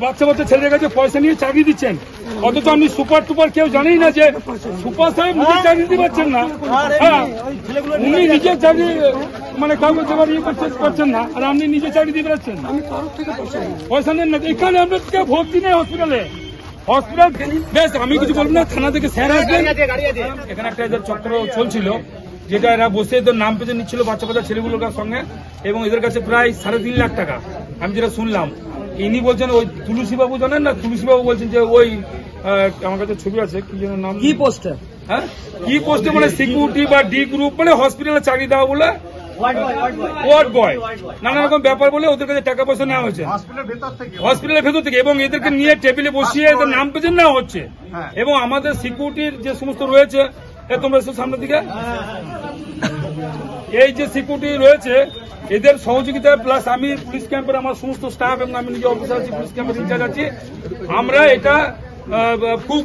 বাচ্চা বাচ্চা ছেলেদের কাছে পয়সা নিয়ে চাকরি দিচ্ছেন, অথচ আপনি সুপার টুপার কেউ জানেই না যে সুপার সাহেব নিজে চাকরি দিতে পারছেন না। হ্যাঁ, উনি নিজের চাকরি মানে কাগজ জমা ইয়ে করছেন না, আর আপনি নিজে চাকরি দিয়ে বেড়াচ্ছেন, পয়সা নেন না। এখানে আপনার ভর্তি নেই হসপিটালে, হসপিটাল বেশ আমি কিছু বলবো না, থানা থেকে স্যার আসবেন। এখানে একটা এদের চক্র চলছিল, যেটা এরা বসে এদের নাম পেতে নিচ্ছিল বাচ্চা বাচ্চা ছেলেগুলোর সঙ্গে, এবং এদের কাছে প্রায় 3.5 লাখ টাকা আমি যেটা শুনলাম। ইনি বলছেন ওই তুলসী বাবু জানেন না, তুলসী বাবু বলছেন যে ওই আমার কাছে ছবি আছে, কি যেন নাম, কি পোস্টে, হ্যাঁ কি পোস্টে মানে সিকিউরিটি বা ডি গ্রুপ মানে হসপিটালে চাকরি দেওয়া বলে ওয়ার্ড বয়, নানা রকম ব্যাপার বলে ওদের কাছে টাকা পয়সা নেওয়া হয়েছে হসপিটালের ভেতর থেকে, এবং এদেরকে নিয়ে টেবিলে বসিয়ে এদের নাম পেতে নেওয়া হচ্ছে। এবং আমাদের সিকিউরিটির যে সমস্ত রয়েছে, তোমরা সামনের দিকে এই যে সিকিউরিটি রয়েছে এদের সহযোগিতা প্লাস আমি পুলিশ ক্যাম্পের আমার সমস্ত স্টাফ এবং আমি নিজে অফিসার আছি, পুলিশ ক্যাম্পের ইনচার্জ আছি, আমরা এটা খুব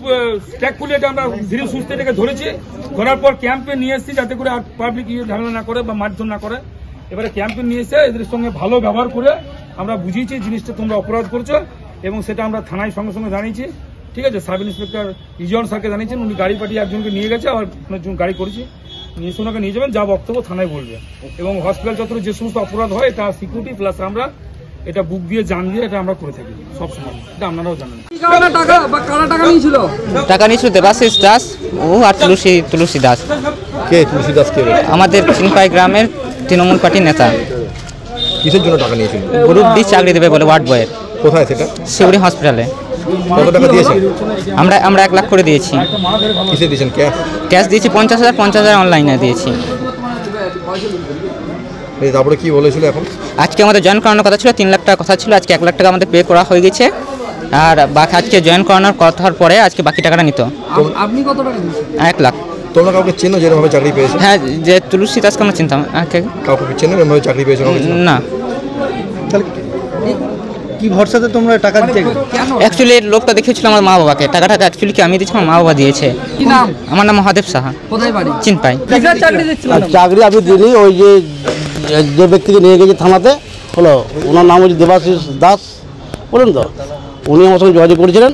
ট্যাকফুলি এটা আমরা ধীরে সুস্থ এটাকে ধরেছি। ধরার পর ক্যাম্পে নিয়ে এসেছি যাতে করে আর পাবলিক ঝামেলা না করে বা মারধর না করে। এবারে ক্যাম্পে নিয়ে এসে এদের সঙ্গে ভালো ব্যবহার করে আমরা বুঝিয়েছি জিনিসটা তোমরা অপরাধ করছো, এবং সেটা আমরা থানায় সঙ্গে সঙ্গে জানিয়েছি। ঠিক আছে, সাব ইন্সপেক্টর ইজন স্যারকে জানিয়েছেন, উনি গাড়ি পাঠিয়ে একজনকে নিয়ে গেছে, আর অনেকজন গাড়ি করেছি, নিয়ে ওনাকে নিয়ে যাবেন, যা বক্তব্য থানায় বলবে। এবং হসপিটাল চত্বরে যে সমস্ত অপরাধ হয় এটা সিকিউরিটি প্লাস আমরা এটা বুক দিয়ে জান দিয়ে এটা আমরা করে থাকি সবসময়, এটা আপনারাও জানেন। টাকা নিয়েছিল দেবাশিস দাস ও আর তুলসী দাস। কে তুলসী দাস? কে? আমাদের চিনপাই গ্রামের তৃণমূল পার্টির নেতা। কিসের জন্য টাকা নিয়েছিল? গ্রুপ ডি চাকরি দেবে বলে ওয়ার্ড বয়ের। কোথায় সেটা? শিউরি হসপিটালে। কত টাকা দিয়েছেন? আমরা 1 লাখ করে দিয়েছি। কিসে দিয়েছেন? ক্যাশ দিয়েছি 50,000 অনলাইনে দিয়েছি। তারপরে কি বলেছিল? এখন আজকে আমাদের জয়েন করানোর কথা ছিল, 3 লাখ টাকা কথা ছিল, আজকে 1 লাখ টাকা আমাদের পে করা হয়ে গেছে, আর বাকি আজকে জয়েন করানোর কথার পরে আজকে বাকি টাকাটা নিত। আপনি কত টাকা দিয়েছেন? 1 লাখ। তোমরা কাউকে চেনো যেভাবে চাকরি পেয়েছে? হ্যাঁ, যে তুলসী দাসকে আমরা চিনতাম। কাউকে চেনো এভাবে চাকরি পেয়েছে? না। কি ভরসাতে তোমরা টাকা দিতে? অ্যাকচুয়ালি লোকটা দেখিয়েছিল আমার মা বাবাকে, টাকাটা অ্যাকচুয়ালি কি আমি দিয়েছি, আমার মা বাবা দিয়েছে। কি নাম? আমার নাম মহাদেব সাহা। কোথায় বাড়ি? চিনপাই। চাকরি আমি দিইনি, ওই যে ব্যক্তিকে নিয়ে গেছে থানাতে হলো, ওনার নাম হচ্ছে দেবাশিস দাস, বলুন তো, উনি আমার সঙ্গে যোগাযোগ করেছিলেন।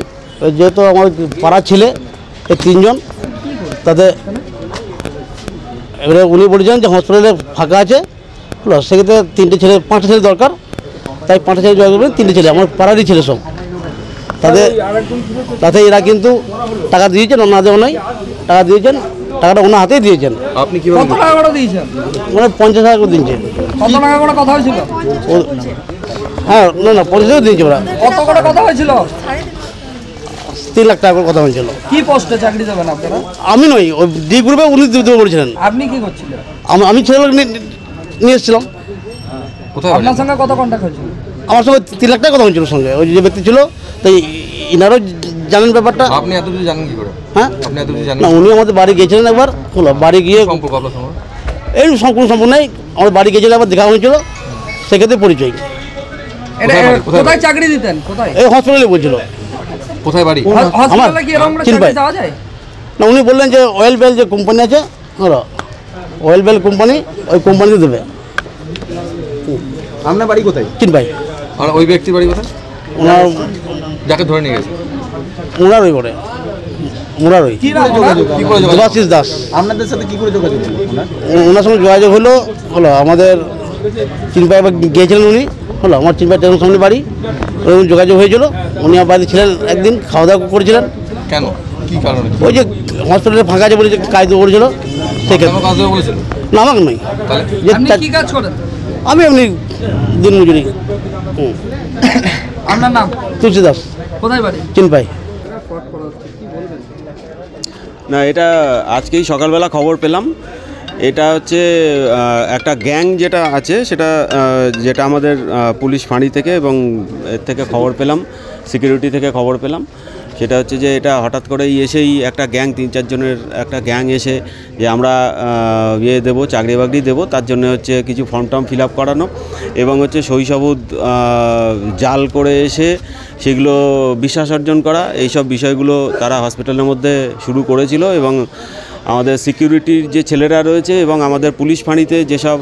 যেহেতু আমার পাড়ার ছেলে এই 3 জন, তাতে এবারে উনি বলেছেন যে হসপিটালে ফাঁকা আছে হলো, সেক্ষেত্রে 5টা ছেলে দরকার, তাই 5টা ছেলে যোগাযোগ করবেন। 3টে ছেলে আমার পাড়ারই ছেলে সব, তাতে এরা কিন্তু টাকা দিয়েছেন, ওনার দেওয়া নয়, টাকা দিয়েছেন, টাকাটা ওনার হাতেই দিয়েছেন। আপনি কি কত টাকা করে দিয়েছেন? মানে 50,000 করে দিয়েছেন। কত টাকা করে কথা হয়েছিল? হ্যাঁ, না 50,000 দিয়েছে ওরা। কত করে কথা হয়েছিল? 3 লাখ টাকা করে কথা হয়েছিল। কি পোস্টে চাকরি দেবেন আপনারা? আমি নই, ওই ডি গ্রুপে উনি দিতে বলেছিলেন। আপনি কি করছিলেন? আমি ছেলে নিয়ে এসেছিলাম। আপনার সঙ্গে কত কন্ট্যাক্ট হয়েছিল? আমার সঙ্গে 3 লাখ টাকা কথা হয়েছিল সঙ্গে, ওই যে ব্যক্তি ছিল, তাই ইনারও জানেন ব্যাপারটা। আপনি এত কিছু জানেন কি করে? হ্যাঁ, আপনি এত কিছু জানেন না, উনি আমাদের বাড়ি গিয়েছিলেন একবার হলো, বাড়ি গিয়ে সম্পর্ক আপনার সঙ্গে? এই সম্পূর্ণ নেই, আমাদের বাড়ি গিয়েছিলেন, একবার দেখা হয়েছিল, সেক্ষেত্রে পরিচয়। কোথায় চাকরি দিতেন? কোথায়? এই হসপিটালে বলছিল। কোথায় বাড়ি? হসপিটালে কি এরকম চাকরি দেওয়া যায়? না, উনি বললেন যে অয়েল বেল যে কোম্পানি আছে হলো, অয়েল বেল কোম্পানি, ওই কোম্পানিতে দেবে। আপনার বাড়ি কোথায়? চিনপাই। আর ওই ব্যক্তির বাড়ি কোথায়? ওনার যাকে ধরে নিয়ে গেছে ওনার ওই করে ওনার ওই কি করে যোগাযোগ? দেবাশিস দাস। আপনাদের সাথে কি করে যোগাযোগ? ওনার সঙ্গে যোগাযোগ হলো আমাদের চিনপাই গিয়েছিলেন উনি হলো, আমার চিনপাই স্টেশন সামনে বাড়ি, ওরকম যোগাযোগ হয়েছিল। উনি আমার বাড়িতে ছিলেন, একদিন খাওয়া দাওয়া করেছিলেন। কেন? কি কারণে? ওই যে হসপিটালে ফাঁকা আছে বলে যে কাজ করেছিল, সেক্ষেত্রে। বলেছিল না, আমাকে নয়। আপনি কি কাজ করেন? আমি এমনি দিন মজুরি। আপনার নাম? তুলসী দাস। কোথায় বাড়ি? চিনপাই। না, এটা আজকেই সকালবেলা খবর পেলাম। এটা হচ্ছে একটা গ্যাং যেটা আছে সেটা যেটা আমাদের পুলিশ ফাঁড়ি থেকে এবং এর থেকে খবর পেলাম, সিকিউরিটি থেকে খবর পেলাম। সেটা হচ্ছে যে এটা হঠাৎ করেই এসেই একটা গ্যাং, 3-4 জনের একটা গ্যাং এসে যে আমরা দেবো, চাকরি বাকরি দেবো, তার জন্য হচ্ছে কিছু ফর্ম টর্ম ফিল আপ করানো এবং হচ্ছে সই সাবুত জাল করে এসে সেগুলো বিশ্বাস অর্জন করা, এইসব বিষয়গুলো তারা হসপিটালের মধ্যে শুরু করেছিল। এবং আমাদের সিকিউরিটির যে ছেলেরা রয়েছে এবং আমাদের পুলিশ ফাঁড়িতে যেসব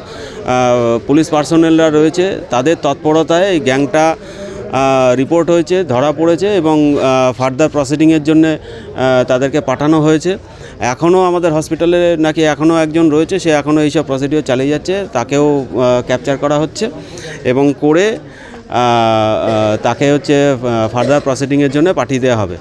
পুলিশ পার্সোনেলরা রয়েছে, তাদের তৎপরতায় এই গ্যাংটা রিপোর্ট হয়েছে, ধরা পড়েছে এবং ফার্দার প্রসিডিংয়ের জন্য তাদেরকে পাঠানো হয়েছে। এখনও আমাদের হসপিটালে নাকি এখনও একজন রয়েছে, সে এখনও এইসব প্রসিডিওর চালিয়ে যাচ্ছে, তাকেও ক্যাপচার করা হচ্ছে এবং করে তাকে হচ্ছে ফার্দার প্রসিডিংয়ের জন্য পাঠিয়ে দেওয়া হবে।